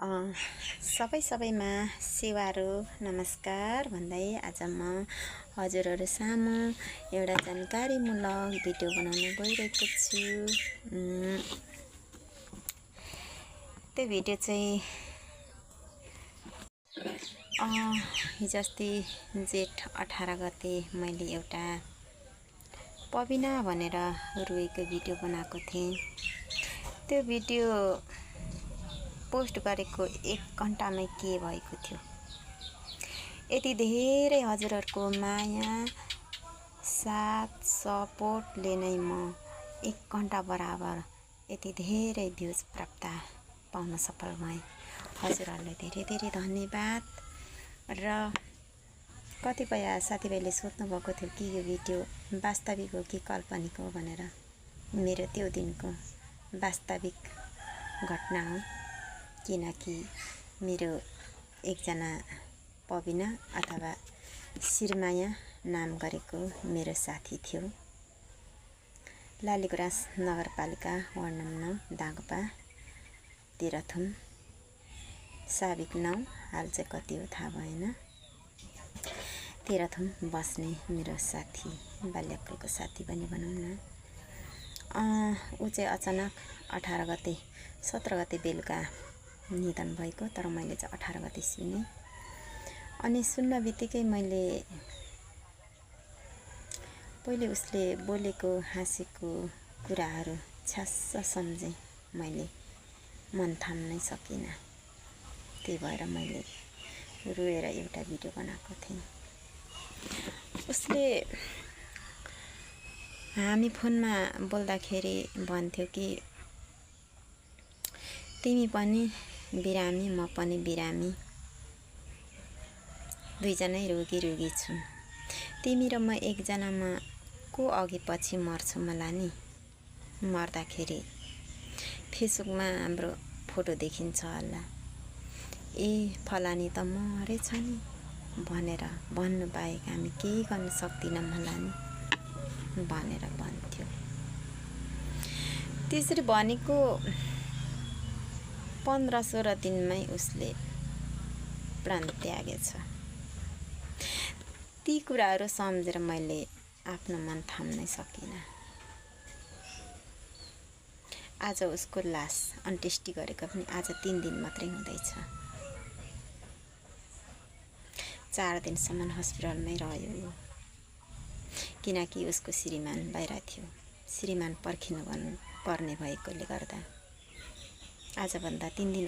सबैमा सेवाहरू नमस्कार भन्दै आज म हजुरहरू सामु एउटा जानकारीमूलक भिडियो बनाउन गइरहेको छु। त्यो भिडियो चाहिँ हिजो अस्ति जेठ 18 गते मैले एउटा पबिना भनेर रोएको भिडियो बनाएको थिएँ। त्यो भिडियो पोस्ट गरेको 1 घण्टामै के भएको थियो। यति धेरै हजुरहरूको माया साथ सपोर्टले नै म 1 घण्टा बराबर यति धेरै भ्युज प्राप्त पाउन सफल भएँ। हजुरहरूलाई धेरै धेरै धन्यवाद। र कतिपय साथीभाइले सोध्नु भएको थियो कि यो भिडियो वास्तविक हो कि काल्पनिक हो भनेर। मेरो त्यो दिनको वास्तविक घटना हो, किनकि मेरो एकजना पबिना अथवा श्रीमाया नाम गरेको मेरो साथी थियो। लालीगुराँस नगरपालिका वार्ड नम्बर 9 दाङपा तेह्रथुम साबिक 9 हाल चाहिँ कति हो थाहा भएन। तेह्रथुम बस्ने मेरो साथी, बाल्यकालको साथी पनि भनौँ न। ऊ चाहिँ अचानक 18 गते 17 गते बेलुका निधन भएको, तर मैले चाहिँ 18 गते सुने। अनि सुन्न बित्तिकै मैले पहिले उसले बोलेको हाँसेको कुराहरू छ्यास्स सम्झेँ। मैले मन थाम्नै सकिनँ। त्यही भएर मैले रोएर एउटा भिडियो बनाएको थिएँ। उसले हामी फोनमा बोल्दाखेरि भन्थ्यो कि तिमी पनि बिरामी म पनि बिरामी, दुईजनै रोगी छौँ। तिमी र म एकजनामा को अघि पछि मर्छ मला नि। मर्दाखेरि फेसबुकमा हाम्रो फोटो देखिन्छ होला, ए फलानी त मरेछ नि भनेर भन्नु बाहेक हामी केही गर्न सक्दिनौँ होला नि भनेर भन्थ्यो। त्यसरी भनेको 15-16 दिनमै उसले प्राण त्यागेछ। ती कुराहरू सम्झेर मैले आफ्नो मन थाम्नै सकिनँ। आज उसको लास अन्त्येष्टि गरेको पनि आज 3 दिन मात्रै हुँदैछ। 4 दिनसम्म हस्पिटलमै रह्यो, किनकि उसको श्रीमान बाहिर थियो। श्रीमान पर्खिनु पर्ने भएकोले गर्दा आजभन्दा 3 दिन